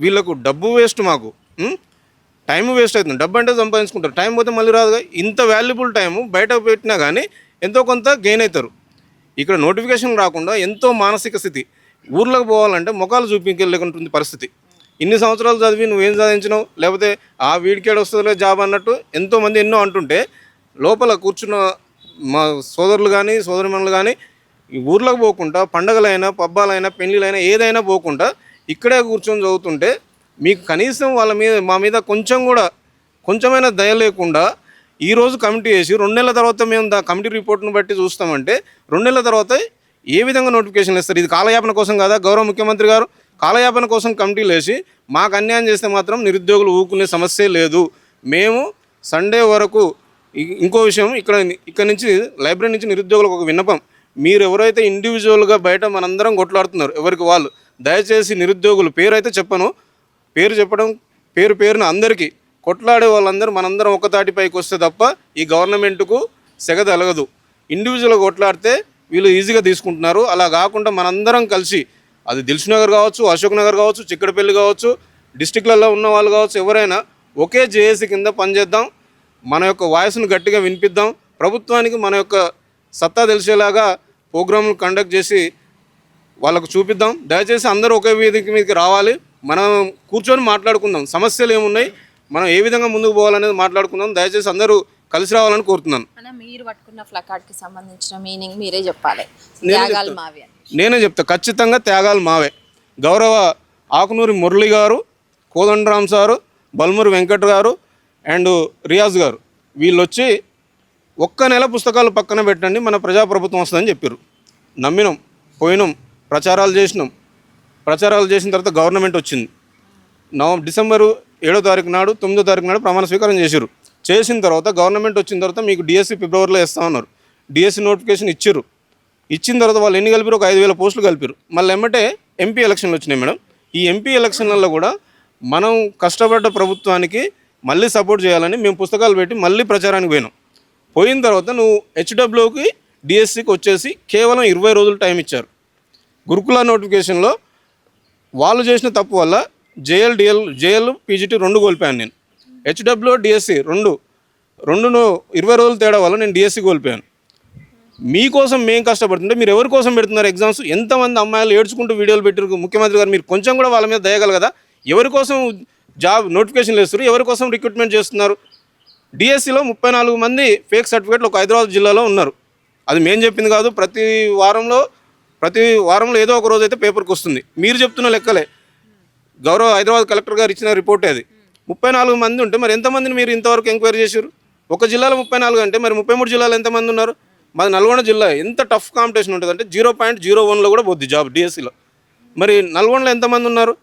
వీళ్ళకు డబ్బు వేస్ట్, మాకు టైం వేస్ట్ అవుతుంది. డబ్బు అంటే సంపాదించుకుంటారు, టైం పోతే మళ్ళీ రాదుగా. ఇంత వాల్యుబుల్ టైము బయట పెట్టినా కానీ ఎంతో కొంత గెయిన్ అవుతారు. ఇక్కడ నోటిఫికేషన్ రాకుండా ఎంతో మానసిక స్థితి, ఊర్లోకి పోవాలంటే ముఖాలు చూపించలేకుంటుంది పరిస్థితి. ఇన్ని సంవత్సరాలు చదివి నువ్వేం సాధించినావు, లేకపోతే ఆ వీడికేడు వస్తుందో జాబ్ అన్నట్టు ఎంతోమంది ఎన్నో అంటుంటే లోపల కూర్చున్న మా సోదరులు కానీ సోదరిమణులు కానీ ఈ ఊర్లోకి పోకుండా పండగలైనా పబ్బాలైనా పెళ్ళిళ్ళైనా ఏదైనా పోకుండా ఇక్కడే కూర్చొని చదువుతుంటే మీకు కనీసం వాళ్ళ మీద మా మీద కొంచెమైనా దయ లేకుండా ఈరోజు కమిటీ వేసి 2 నెలల తర్వాత మేము కమిటీ రిపోర్ట్ను బట్టి చూస్తామంటే 2 నెలల తర్వాత ఏ విధంగా నోటిఫికేషన్ ఇస్తారు? ఇది కాలయాపన కోసం కాదా? గౌరవ ముఖ్యమంత్రి గారు కాలయాపన కోసం కమిటీలు వేసి మాకు అన్యాయం చేస్తే మాత్రం నిరుద్యోగులు ఊరుకునే సమస్యే లేదు. మేము సండే వరకు ఇంకో విషయం, ఇక్కడ నుంచి లైబ్రరీ నుంచి నిరుద్యోగులకు ఒక విన్నపం, మీరు ఎవరైతే ఇండివిజువల్గా బయట మనందరం కొట్లాడుతున్నారు ఎవరికి వాళ్ళు, దయచేసి నిరుద్యోగులు పేరు అయితే చెప్పను, పేరు చెప్పడం పేరున అందరికీ కొట్లాడే వాళ్ళందరూ మనందరం ఒక తాటిపైకి వస్తే తప్ప ఈ గవర్నమెంట్కు సెగ తలగదు. ఇండివిజువల్గా కొట్లాడితే వీళ్ళు ఈజీగా తీసుకుంటున్నారు. అలా కాకుండా మనందరం కలిసి, అది దిల్సుఖ్ నగర్ కావచ్చు, అశోక్ నగర్ కావచ్చు, చిక్కడపల్లి కావచ్చు, డిస్టిక్లలో ఉన్న వాళ్ళు కావచ్చు, ఎవరైనా ఒకే జేఏసీ కింద పనిచేద్దాం, మన యొక్క వాయిస్ను గట్టిగా వినిపిద్దాం, ప్రభుత్వానికి మన యొక్క సత్తా తెలిసేలాగా ప్రోగ్రాంలు కండక్ట్ చేసి వాళ్ళకు చూపిద్దాం. దయచేసి అందరూ ఒకే వేదిక మీదకి రావాలి, మనం కూర్చొని మాట్లాడుకుందాం, సమస్యలు ఏమున్నాయి, మనం ఏ విధంగా ముందుకు పోవాలనేది మాట్లాడుకుందాం. దయచేసి అందరూ కలిసి రావాలని కోరుతున్నాను. మీరు పట్టుకున్న ప్లకార్డ్ కి సంబంధించిన మీనింగ్ మీరే చెప్పాలి. త్యాగాలు మావే అని నేనే చెప్తా, ఖచ్చితంగా త్యాగాలు మావే. గౌరవ ఆకునూరి మురళి గారు, కోదండరామ్ సారు, బల్మూరి వెంకట్ గారు అండ్ రియాజ్ గారు వీళ్ళు వచ్చి ఒక్క నెల పుస్తకాలు పక్కన పెట్టండి, మన ప్రజాప్రభుత్వం వస్తుందని చెప్పారు. నమ్మినాం, పోయినాం, ప్రచారాలు చేసిన తర్వాత గవర్నమెంట్ వచ్చింది. డిసెంబరు 7వ తారీఖు నాడు 9వ తారీఖు నాడు ప్రమాణ స్వీకారం చేసిన తర్వాత గవర్నమెంట్ వచ్చిన తర్వాత మీకు డిఎస్సి ఫిబ్రవరిలో ఇస్తామన్నారు. డిఎస్సి నోటిఫికేషన్ ఇచ్చిన తర్వాత వాళ్ళు ఎన్ని కలిపారు? ఒక 5,000 పోస్టులు కలిపారు. మళ్ళీ ఎమ్మటే ఎంపీ ఎలక్షన్లు వచ్చినాయి మేడం. ఈ ఎంపీ ఎలక్షన్లలో కూడా మనం కష్టపడ్డ ప్రభుత్వానికి మళ్ళీ సపోర్ట్ చేయాలని మేము పుస్తకాలు పెట్టి మళ్ళీ ప్రచారానికి పోయిన తర్వాత నువ్వు హెచ్డబ్ల్యూకి డిఎస్సికి వచ్చేసి కేవలం 20 రోజులు టైం ఇచ్చారు. గురుకుల నోటిఫికేషన్లో వాళ్ళు చేసిన తప్పు వల్ల జేఎల్ పీజీటీ 2 కోల్పోయాను నేను. హెచ్డబ్ల్యూ డిఎస్సి రెండు 20 రోజులు తేడా వల్ల నేను డిఎస్సి కోల్పోయాను. మీకోసం మేము కష్టపడుతుంటే మీరు ఎవరి కోసం పెడుతున్నారు ఎగ్జామ్స్? ఎంతమంది అమ్మాయిలు ఏడ్చుకుంటూ వీడియోలు పెట్టారు. ముఖ్యమంత్రి గారు మీరు కొంచెం కూడా వాళ్ళ మీద దయగల కదా, ఎవరి కోసం జాబ్ నోటిఫికేషన్లు వేస్తారు, ఎవరి కోసం రిక్రూట్మెంట్ చేస్తున్నారు? డిఎస్సిలో 34 మంది ఫేక్ సర్టిఫికేట్లు ఒక హైదరాబాద్ జిల్లాలో ఉన్నారు. అది మేము చెప్పింది కాదు, ప్రతి వారంలో ఏదో ఒక రోజు అయితే పేపర్కి వస్తుంది. మీరు చెప్తున్న లెక్కలే, గౌరవ హైదరాబాద్ కలెక్టర్ గారు ఇచ్చిన రిపోర్ట్ అది. 34 మంది ఉంటే మరి ఎంతమందిని మీరు ఇంతవరకు ఎంక్వైరీ చేశారు? ఒక జిల్లాలో 34 అంటే మరి 33 జిల్లాలో ఎంతమంది ఉన్నారు? మాది నల్గొండ జిల్లా. ఎంత టఫ్ కాంపిటీషన్ ఉంటుంది అంటే 0.01లో కూడా పోద్ది జాబ్ డిఎస్సిలో. మరి నల్గొండలో ఎంతమంది ఉన్నారు?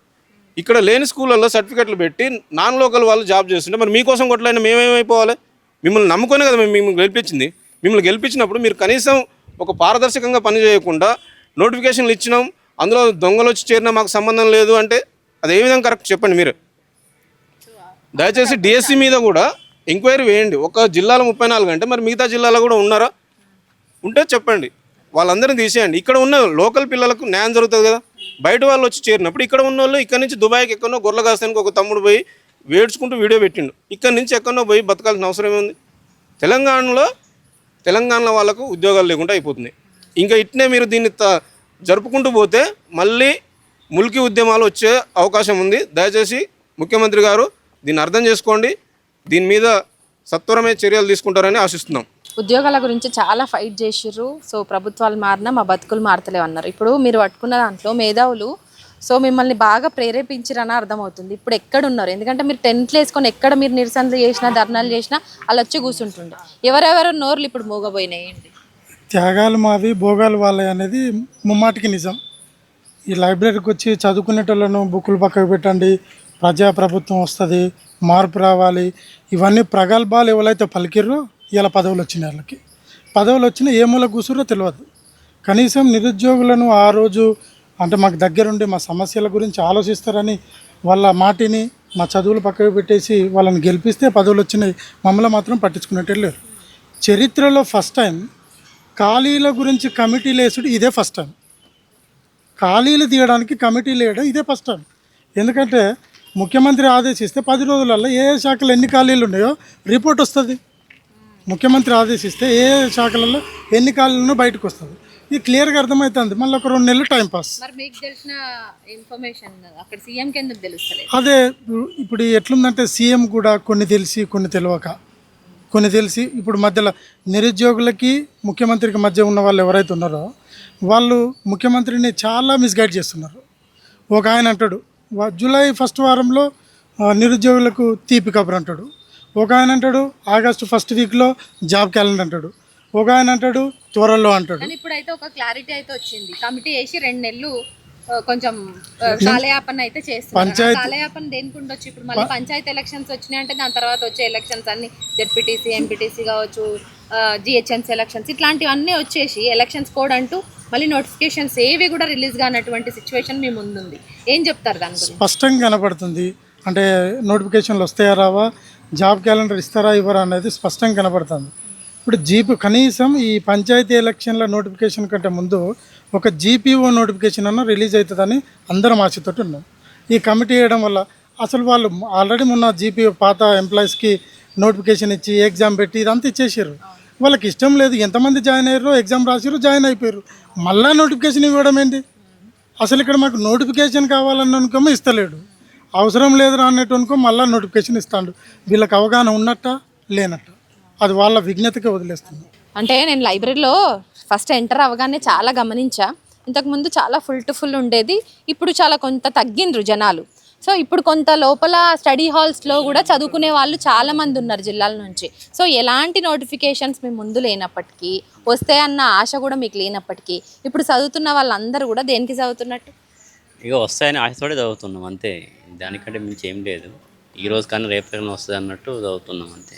ఇక్కడ లేని స్కూళ్ళల్లో సర్టిఫికెట్లు పెట్టి నాన్ లోకల్ వాళ్ళు జాబ్ చేస్తుంటే మరి మీకోసం కొట్లాడిన మేమేమైపోవాలి? మిమ్మల్ని నమ్ముకొని కదా మేము గెలిపించింది. మిమ్మల్ని గెలిపించినప్పుడు మీరు కనీసం ఒక పారదర్శకంగా పని చేయకుండా నోటిఫికేషన్లు ఇచ్చినాం, అందులో దొంగలు వచ్చి చేరినా మాకు సంబంధం లేదు అంటే అది ఏ విధంగా కరెక్ట్ చెప్పండి మీరు. దయచేసి డిఎస్సి మీద కూడా ఎంక్వైరీ వేయండి. ఒక జిల్లాలో 34 అంటే మరి మిగతా జిల్లాలో కూడా ఉన్నారా? ఉంటే చెప్పండి, వాళ్ళందరినీ తీసేయండి. ఇక్కడ ఉన్న లోకల్ పిల్లలకు న్యాయం జరుగుతుంది కదా. బయట వాళ్ళు వచ్చి చేరినప్పుడు ఇక్కడ ఉన్న వాళ్ళు ఇక్కడ నుంచి దుబాయ్కి ఎక్కడో గొర్రెల కాస్తానికి ఒక తమ్ముడు పోయి వేడ్చుకుంటూ వీడియో పెట్టిండు. ఇక్కడ నుంచి ఎక్కడో పోయి బతకాల్సిన అవసరం ఏముంది? తెలంగాణలో వాళ్ళకు ఉద్యోగాలు లేకుండా అయిపోతుంది. ఇంకా ఇట్నే మీరు దీన్ని జరుపుకుంటూ పోతే మళ్ళీ ముల్కీ ఉద్యమాలు వచ్చే అవకాశం ఉంది. దయచేసి ముఖ్యమంత్రి గారు దీన్ని అర్థం చేసుకోండి, దీని మీద సత్వరమే చర్యలు తీసుకుంటారని ఆశిస్తున్నాం. ఉద్యోగాల గురించి చాలా ఫైట్ చేసిర్రు. సో ప్రభుత్వాలు మారినా మా బతుకులు మారతలేవు అన్నారు. ఇప్పుడు మీరు పట్టుకున్న దాంట్లో మేధావులు సో మిమ్మల్ని బాగా ప్రేరేపించారని అర్థమవుతుంది. ఇప్పుడు ఎక్కడ ఉన్నారు? ఎందుకంటే మీరు టెంట్లు వేసుకొని ఎక్కడ మీరు నిరసనలు చేసినా ధర్నాలు చేసినా అలా వచ్చి కూర్చుంటుండే. ఎవరెవరో నోర్లు ఇప్పుడు మూగబోయినాయి ఏంటి? త్యాగాలు మావి భోగాలు వాళ్ళవి అనేది ముమ్మాటికి నిజం. ఈ లైబ్రరీకి వచ్చి చదువుకునేటోళ్ళను బుక్కులు పక్కకు పెట్టండి, ప్రజాప్రభుత్వం వస్తుంది, మార్పు రావాలి, ఇవన్నీ ప్రగల్భాలు ఎవరైతే పలికిర్రో ఇలా పదవులు వచ్చినాయి. వాళ్ళకి పదవులు వచ్చినా ఏ మూల కూసురో తెలియదు. కనీసం నిరుద్యోగులను ఆ రోజు అంటే మాకు దగ్గరుండి మా సమస్యల గురించి ఆలోచిస్తారని వాళ్ళ మాటిని మా చదువులు పక్కకు పెట్టేసి వాళ్ళని గెలిపిస్తే పదవులు వచ్చినాయి. మమ్మల్ని మాత్రం పట్టించుకునేట్టు లేరు. చరిత్రలో ఫస్ట్ టైం ఖాళీల గురించి కమిటీలు వేసుడు ఇదే ఫస్ట్ టైం. ఖాళీలు తీయడానికి కమిటీలు వేయడం ఇదే ఫస్ట్ టైం. ఎందుకంటే ముఖ్యమంత్రి ఆదేశిస్తే 10 రోజులలో ఏ శాఖలు ఎన్ని ఖాళీలు ఉన్నాయో రిపోర్ట్ వస్తుంది. ముఖ్యమంత్రి ఆదేశిస్తే ఏ శాఖలలో ఎన్ని ఖాళీలు బయటకు వస్తుంది. ఇది క్లియర్గా అర్థమవుతుంది. మళ్ళీ ఒక 2 నెలలు టైంపాస్. మరి మీకు తెలిసిన ఇన్ఫర్మేషన్ అక్కడ సీఎం కి ఎందుకు తెలుస్తలేదు? అదే ఇప్పుడు ఎట్లుందంటే సీఎం కూడా కొన్ని తెలిసి కొన్ని తెలియక, కొన్ని తెలిసి ఇప్పుడు మధ్యలో నిరుద్యోగులకి ముఖ్యమంత్రికి మధ్య ఉన్న వాళ్ళు ఎవరైతే ఉన్నారో వాళ్ళు ముఖ్యమంత్రిని చాలా మిస్గైడ్ చేస్తున్నారు. ఒక ఆయన అంటాడు జూలై 1st వారంలో నిరుద్యోగులకు తీపి కబురు అంటాడు. ఒక ఆయన అంటాడు ఆగస్టు 1st వీక్లో జాబ్ క్యాలెండర్ అంటాడు. ఒక ఆయన అంటాడు త్వరలో అంటాడు. కానీ ఇప్పుడైతే ఒక క్లారిటీ అయితే వచ్చింది. కమిటీ వేసి 2 నెలలు కొంచెం కాలయాపన అయితే చేస్తున్నారు. కాలయాపన దేనికి ఉండొచ్చు? ఇప్పుడు మళ్ళీ పంచాయతీ ఎలక్షన్స్ వచ్చినాయి అంటే దాని తర్వాత వచ్చే ఎలక్షన్స్ అన్ని జెడ్పీటీసీ, ఎంపీటీసీ కావచ్చు, జిహెచ్ఎంసీ ఎలక్షన్స్ ఇట్లాంటివన్నీ వచ్చేసి ఎలక్షన్స్ కోడ్ అంటూ మళ్ళీ నోటిఫికేషన్స్ ఏవి కూడా రిలీజ్ కానటువంటి సిచ్యువేషన్ మీ ముందుంది. ఏం చెప్తారు దాని గురించి? స్పష్టంగా కనపడుతుంది. అంటే నోటిఫికేషన్లు వస్తాయా రావా, జాబ్ క్యాలెండర్ ఇస్తారా ఇవ్వరా అనేది స్పష్టంగా కనపడుతుంది. ఇప్పుడు కనీసం ఈ పంచాయతీ ఎలక్షన్ల నోటిఫికేషన్ కంటే ముందు ఒక జీపీఓ నోటిఫికేషన్ అన్న రిలీజ్ అవుతుందని అందరం ఆశతోటి ఉన్నాం. ఈ కమిటీ వేయడం వల్ల అసలు వాళ్ళు ఆల్రెడీ మొన్న జీపీఓ పాత ఎంప్లాయీస్కి నోటిఫికేషన్ ఇచ్చి ఎగ్జామ్ పెట్టి ఇదంతా ఇచ్చేసారు. వాళ్ళకి ఇష్టం లేదు. ఎంతమంది జాయిన్ అయ్యారో ఎగ్జామ్ రాసారు, జాయిన్ అయిపోయారు. మళ్ళీ నోటిఫికేషన్ ఇవ్వడం ఏంటి? అసలు ఇక్కడ మాకు నోటిఫికేషన్ కావాలని అనుకోమో ఇస్తలేడు, అవసరం లేదు అన్నట్టు అనుకో మళ్ళీ నోటిఫికేషన్ ఇస్తాడు. వీళ్ళకి అవగాహన ఉన్నట్ట లేనట్ట అది వాళ్ళ విజ్ఞతకే వదిలేస్తుంది. అంటే నేను లైబ్రరీలో ఫస్ట్ ఎంటర్ అవ్వగానే చాలా గమనించా. ఇంతకుముందు చాలా ఫుల్ టు ఫుల్ ఉండేది, ఇప్పుడు చాలా కొంత తగ్గిండ్రు జనాలు. సో ఇప్పుడు కొంత లోపల స్టడీ హాల్స్లో కూడా చదువుకునే వాళ్ళు చాలామంది ఉన్నారు జిల్లాల నుంచి. సో ఎలాంటి నోటిఫికేషన్స్ మీ ముందు లేనప్పటికీ, వస్తే అన్న ఆశ కూడా మీకు లేనప్పటికీ, ఇప్పుడు చదువుతున్న వాళ్ళందరూ కూడా దేనికి చదువుతున్నట్టు? ఇక వస్తాయని ఆశతోడే చదువుతున్నాం అంతే. దానికంటే మించి ఏం లేదు. ఈ రోజు కానీ రేపు కానీ వస్తుంది అన్నట్టు చదువుతున్నాం అంతే.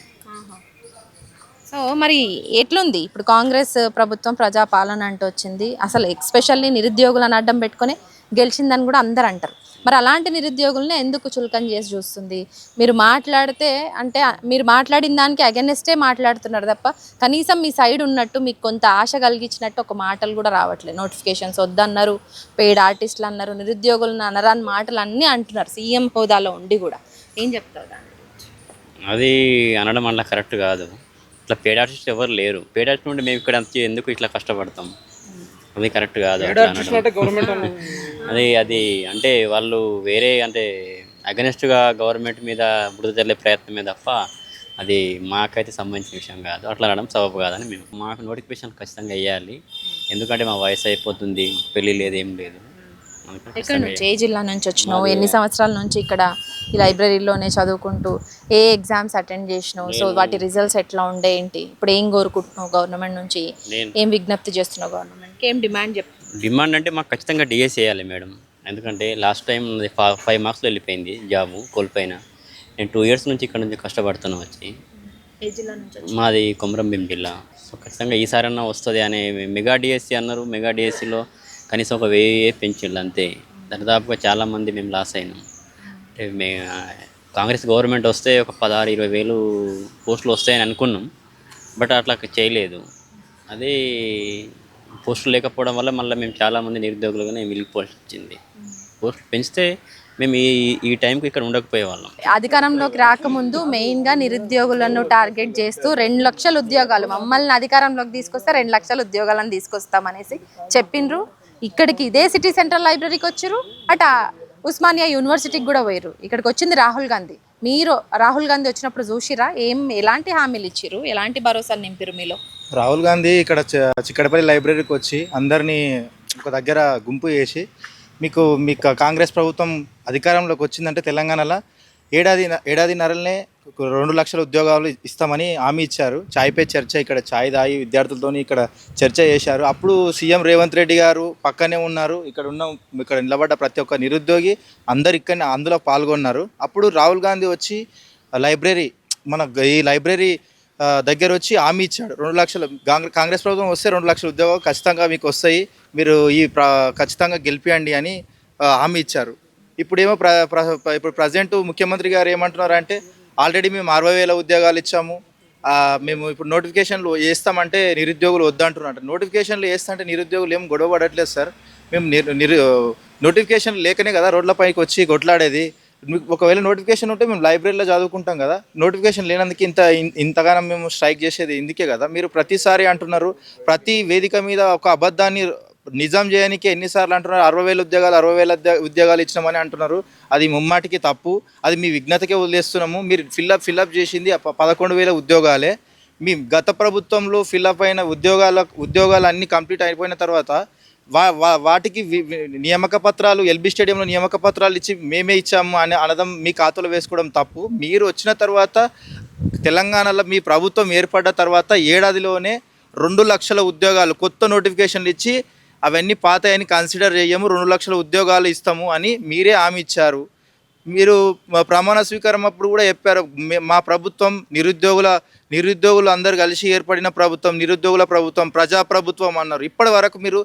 సో మరి ఎట్లుంది ఇప్పుడు కాంగ్రెస్ ప్రభుత్వం ప్రజాపాలన అంటూ వచ్చింది. అసలు ఎస్పెషల్లీ నిరుద్యోగులను అడ్డం పెట్టుకొని గెలిచిందని కూడా అందరు అంటారు. మరి అలాంటి నిరుద్యోగులనే ఎందుకు చులకన చేసి చూస్తుంది? మీరు మాట్లాడితే అంటే మీరు మాట్లాడిన దానికి అగెన్స్టే మాట్లాడుతున్నారు తప్ప కనీసం మీ సైడ్ ఉన్నట్టు మీకు కొంత ఆశ కలిగించినట్టు ఒక మాటలు కూడా రావట్లేదు. నోటిఫికేషన్స్ వద్దన్నారు, పెయిడ్ ఆర్టిస్టులు అన్నారు, నిరుద్యోగులను అనరాని మాటలు అన్నీ అంటున్నారు సీఎం హోదాలో ఉండి కూడా. ఏం చెప్తారు దాని గురించి? అది అనడం అట్లా కరెక్ట్ కాదు. ఇట్లా పేడ్ ఆర్టిస్ట్ ఎవరు లేరు. పేడ్ ఆర్టిస్ట్ ఉంటే మేము ఇక్కడ ఎందుకు ఇట్లా కష్టపడతాం? అది కరెక్ట్ కాదు. అది అంటే వాళ్ళు వేరే అంటే అగెనెస్ట్గా గవర్నమెంట్ మీద బురద చల్లే ప్రయత్నమే తప్ప అది మాకైతే సంబంధించిన విషయం కాదు. అట్లా అనడం సబబు కాదని మేము మాకు నోటిఫికేషన్ ఖచ్చితంగా వేయాలి. ఎందుకంటే మా వయసు అయిపోతుంది, పెళ్ళి లేదు, ఏం లేదు. ఎక్కడ నుంచి, ఏ జిల్లా నుంచి వచ్చినావు? ఎన్ని సంవత్సరాల నుంచి ఇక్కడ ఈ లైబ్రరీలోనే చదువుకుంటూ ఏ ఎగ్జామ్స్ అటెండ్ చేసినావు? సో వాటి రిజల్ట్స్ ఎట్లా ఉండే ఏంటి? ఇప్పుడు ఏం కోరుకుంటున్నావు గవర్నమెంట్ నుంచి? ఏం విజ్ఞప్తి చేస్తున్నావు గవర్నమెంట్కి? ఏం డిమాండ్ డిమాండ్ అంటే మాకు ఖచ్చితంగా డిఎస్ చేయాలి మేడం. ఎందుకంటే లాస్ట్ టైం 5 మార్క్స్లో వెళ్ళిపోయింది జాబు, కోల్పోయినా. నేను 2 ఇయర్స్ నుంచి ఇక్కడ నుంచి కష్టపడుతున్నా వచ్చి. ఏ జిల్లా నుంచి? మాది కొమరంభీం జిల్లా. సో ఖచ్చితంగా ఈసారన్నా వస్తుంది అనే మెగా డిఎస్సి అన్నారు. మెగా డిఎస్సిలో కనీసం ఒక 1000 పెంచిండు అంతే. దాదాపుగా చాలామంది మేము లాస్ అయినాం. అంటే కాంగ్రెస్ గవర్నమెంట్ వస్తే ఒక 16-20 వేలు పోస్టులు వస్తాయని అనుకున్నాం. బట్ అట్లా చేయలేదు. అదే పోస్టులు లేకపోవడం వల్ల మళ్ళీ మేము చాలామంది నిరుద్యోగులుగానే వెళ్ళిపోవాల్సి వచ్చింది. పోస్టులు పెంచితే మేము ఈ టైంకి ఇక్కడ ఉండకపోయేవాళ్ళం. అధికారంలోకి రాకముందు మెయిన్గా నిరుద్యోగులను టార్గెట్ చేస్తూ 2 లక్షల ఉద్యోగాలు, మమ్మల్ని అధికారంలోకి తీసుకొస్తే 2 లక్షల ఉద్యోగాలను తీసుకొస్తామనేసి చెప్పిండ్రు. ఇక్కడికి ఇదే సిటీ సెంట్రల్ లైబ్రరీకి వచ్చారు, అట ఉస్మానియా యూనివర్సిటీకి కూడా పోయారు. ఇక్కడికి వచ్చింది రాహుల్ గాంధీ. మీరు రాహుల్ గాంధీ వచ్చినప్పుడు చూసిరా? ఎలాంటి హామీలు ఇచ్చారు, ఎలాంటి భరోసాలు నింపారు మీలో? రాహుల్ గాంధీ ఇక్కడ చిక్కడపల్లి లైబ్రరీకి వచ్చి అందరినీ ఒక దగ్గర గుంపు చేసి మీకు కాంగ్రెస్ ప్రభుత్వం అధికారంలోకి వచ్చిందంటే తెలంగాణలో ఏడాదిన్నరలనే 2 లక్షల ఉద్యోగాలు ఇస్తామని హామీ ఇచ్చారు. చాయ్ పే చర్చ, ఇక్కడ చాయ్ తాగి విద్యార్థులతో ఇక్కడ చర్చ చేశారు. అప్పుడు సీఎం రేవంత్ రెడ్డి గారు పక్కనే ఉన్నారు. ఇక్కడ నిలబడ్డ ప్రతి ఒక్క నిరుద్యోగి అందరు ఇక్కడనే అందులో పాల్గొన్నారు. అప్పుడు రాహుల్ గాంధీ వచ్చి ఈ లైబ్రరీ దగ్గర వచ్చి హామీ ఇచ్చాడు. 2 లక్షలు కాంగ్రెస్ ప్రభుత్వం వస్తే 2 లక్షల ఉద్యోగాలు ఖచ్చితంగా మీకు వస్తాయి, మీరు ఖచ్చితంగా గెలిపియండి అని హామీ ఇచ్చారు. ఇప్పుడేమో ఇప్పుడు ప్రజెంట్ ముఖ్యమంత్రి గారు ఏమంటున్నారు అంటే, ఆల్రెడీ మేము 60,000 ఉద్యోగాలు ఇచ్చాము, మేము ఇప్పుడు నోటిఫికేషన్లు వేస్తామంటే నిరుద్యోగులు వద్దంటున్నారు. నోటిఫికేషన్లు వేస్తామంటే నిరుద్యోగులు ఏం గొడవ పడట్లేదు సార్. మేము నోటిఫికేషన్ లేకనే కదా రోడ్లపైకి వచ్చి కొట్లాడేది. ఒకవేళ నోటిఫికేషన్ ఉంటే మేము లైబ్రరీలో చదువుకుంటాం కదా. నోటిఫికేషన్ లేనందుకు ఇంతగానం మేము స్ట్రైక్ చేసేది ఇందుకే కదా. మీరు ప్రతిసారి అంటున్నారు, ప్రతి వేదిక మీద ఒక అబద్ధాన్ని నిజం చేయడానికి ఎన్నిసార్లు అంటున్నారు. 60,000 ఉద్యోగాలు ఇచ్చినామని అంటున్నారు. అది ముమ్మాటికి తప్పు. అది మీ విఘ్నతకే వదిలేస్తున్నాము. మీరు ఫిల్అప్ చేసింది 11,000 ఉద్యోగాలే. మీ గత ప్రభుత్వంలో ఫిల్అప్ అయిన ఉద్యోగాలు అన్నీ కంప్లీట్ అయిపోయిన తర్వాత వాటికి నియామక పత్రాలు ఎల్బీ స్టేడియంలో నియామక పత్రాలు ఇచ్చి మేమే ఇచ్చాము అని అనడం మీ ఖాతాలో వేసుకోవడం తప్పు. మీరు వచ్చిన తర్వాత తెలంగాణలో మీ ప్రభుత్వం ఏర్పడ్డ తర్వాత ఏడాదిలోనే 2 లక్షల ఉద్యోగాలు కొత్త నోటిఫికేషన్లు ఇచ్చి అవన్నీ పాతయని కన్సిడర్ చేయము, 2 లక్షల ఉద్యోగాలు ఇస్తాము అని మీరే హామీ ఇచ్చారు. మీరు ప్రమాణ స్వీకారం అప్పుడు కూడా చెప్పారు, మా ప్రభుత్వం నిరుద్యోగులు అందరు కలిసి ఏర్పడిన ప్రభుత్వం, నిరుద్యోగుల ప్రభుత్వం, ప్రజాప్రభుత్వం అన్నారు. ఇప్పటి వరకు మీరు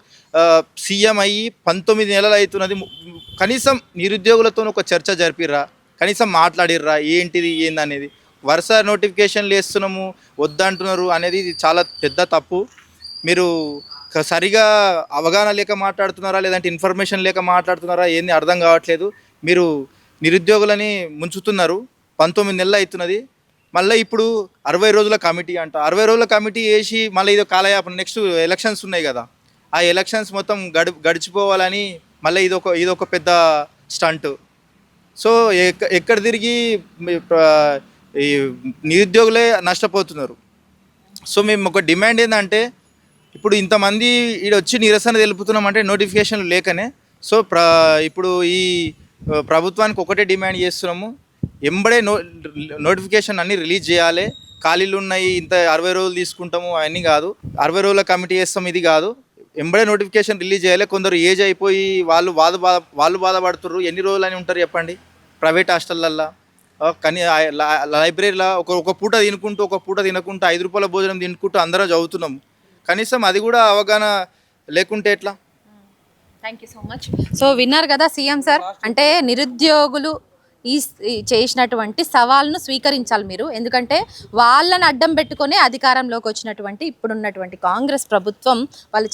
సీఎం అయ్యి 19 నెలలు అవుతున్నది. కనీసం నిరుద్యోగులతో ఒక చర్చ జరిపిర్రా? కనీసం మాట్లాడిర్రా? ఏందనేది వరుస నోటిఫికేషన్లు వేస్తున్నాము వద్దంటున్నారు అనేది ఇది చాలా పెద్ద తప్పు. మీరు సరిగా అవగాహన లేక మాట్లాడుతున్నారా, లేదంటే ఇన్ఫర్మేషన్ లేక మాట్లాడుతున్నారా, ఏంది అర్థం కావట్లేదు. మీరు నిరుద్యోగులని ముంచుతున్నారు. 19 నెలలు అవుతున్నది. మళ్ళీ ఇప్పుడు 60 రోజుల కమిటీ అంట. 60 రోజుల కమిటీ వేసి మళ్ళీ ఇది కాలయాపన. నెక్స్ట్ ఎలక్షన్స్ ఉన్నాయి కదా, ఆ ఎలక్షన్స్ మొత్తం గడిచిపోవాలని మళ్ళీ ఇదొక పెద్ద స్టంట్. సో ఎక్కడ తిరిగి ఈ నిరుద్యోగులే నష్టపోతున్నారు. సో మేము ఒక డిమాండ్ ఏంటంటే, ఇప్పుడు ఇంతమంది వచ్చి నిరసన తెలుపుతున్నామంటే నోటిఫికేషన్లు లేకనే. సో ఇప్పుడు ఈ ప్రభుత్వానికి ఒకటే డిమాండ్ చేస్తున్నాము, ఎంబడే నోటిఫికేషన్ అన్నీ రిలీజ్ చేయాలి. ఖాళీలు ఉన్నాయి, ఇంత 60 రోజులు తీసుకుంటాము అవన్నీ కాదు, 60 రోజుల కమిటీ చేస్తాం ఇది కాదు, ఎంబడే నోటిఫికేషన్ రిలీజ్ చేయాలి. కొందరు ఏజ్ అయిపోయి వాళ్ళు బాధపడుతున్నారు. ఎన్ని రోజులు అని ఉంటారు చెప్పండి ప్రైవేట్ హాస్టళ్ళల్లో? కానీ లైబ్రరీలో ఒక పూట తినుకుంటూ ఒక పూట తినకుంటూ 5 రూపాయల భోజనం తినుకుంటూ అందరం చదువుతున్నాం. కనీసం అది కూడా అవగాహన లేకుంటే ఎట్లా? Thank you so much. So విన్నారు కదా సీఎం సార్, అంటే నిరుద్యోగులు ఈ చేసినటువంటి సవాల్ను స్వీకరించాలి మీరు. ఎందుకంటే వాళ్ళని అడ్డం పెట్టుకొని అధికారంలోకి వచ్చినటువంటి ఇప్పుడున్నటువంటి కాంగ్రెస్ ప్రభుత్వం వాళ్ళు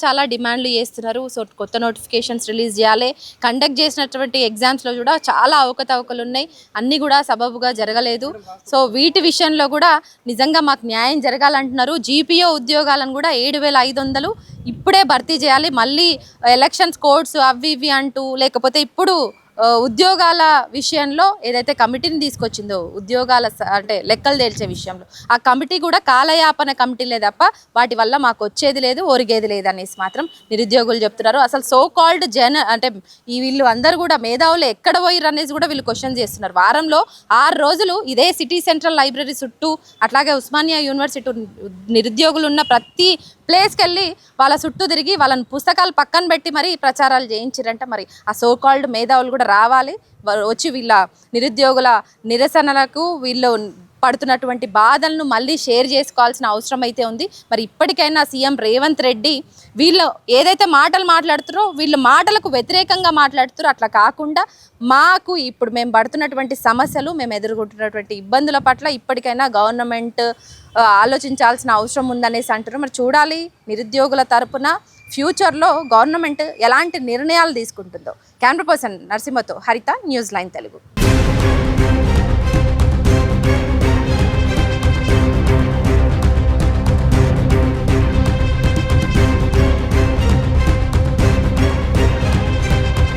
చాలా డిమాండ్లు చేస్తున్నారు. సో కొత్త నోటిఫికేషన్స్ రిలీజ్ చేయాలి. కండక్ట్ చేసినటువంటి ఎగ్జామ్స్లో కూడా చాలా అవకతవకలు ఉన్నాయి, అన్నీ కూడా సబబుగా జరగలేదు. సో వీటి విషయంలో కూడా నిజంగా మాకు న్యాయం జరగాలంటున్నారు. జీపీఓ ఉద్యోగాలను కూడా 7,500 ఇప్పుడే భర్తీ చేయాలి. మళ్ళీ ఎలక్షన్స్ కోడ్స్ అవి ఇవి అంటూ, లేకపోతే ఇప్పుడు ఉద్యోగాల విషయంలో ఏదైతే కమిటీని తీసుకొచ్చిందో ఉద్యోగాల అంటే లెక్కలు తేల్చే విషయంలో, ఆ కమిటీ కూడా కాలయాపన కమిటీలే తప్ప వాటి వల్ల మాకు వచ్చేది లేదు, ఒరిగేది లేదు అనేసి మాత్రం నిరుద్యోగులు చెప్తున్నారు. అసలు సో కాల్డ్ అంటే వీళ్ళు అందరూ కూడా మేధావులు ఎక్కడ పోయిర్రు అనేసి కూడా వీళ్ళు క్వశ్చన్ చేస్తున్నారు. వారంలో 6 రోజులు ఇదే సిటీ సెంట్రల్ లైబ్రరీ చుట్టూ, అట్లాగే ఉస్మానియా యూనివర్సిటీ నిరుద్యోగులు ఉన్న ప్రతి ప్లేస్కి వెళ్ళి వాళ్ళ చుట్టూ తిరిగి వాళ్ళని పుస్తకాలు పక్కన పెట్టి మరి ప్రచారాలు చేయించారంట. మరి ఆ సో కాల్డ్ మేధావులు కూడా రావాలి, వచ్చి వీళ్ళ నిరుద్యోగుల నిరసనలకు వీళ్ళు పడుతున్నటువంటి బాధలను మళ్ళీ షేర్ చేసుకోవాల్సిన అవసరం అయితే ఉంది. మరి ఇప్పటికైనా సీఎం రేవంత్ రెడ్డి వీళ్ళు ఏదైతే మాటలు మాట్లాడుతారో వీళ్ళు మాటలకు వ్యతిరేకంగా మాట్లాడుతారో అట్లా కాకుండా మాకు ఇప్పుడు మేము పడుతున్నటువంటి సమస్యలు, మేము ఎదుర్కొంటున్నటువంటి ఇబ్బందుల పట్ల ఇప్పటికైనా గవర్నమెంట్ ఆలోచించాల్సిన అవసరం ఉందనేసి అంటారు. మరి చూడాలి నిరుద్యోగుల తరపున ఫ్యూచర్లో గవర్నమెంట్ ఎలాంటి నిర్ణయాలు తీసుకుంటుందో. కెమెరా పర్సన్ నరసింహతో హరిత, న్యూస్ లైన్ తెలుగు.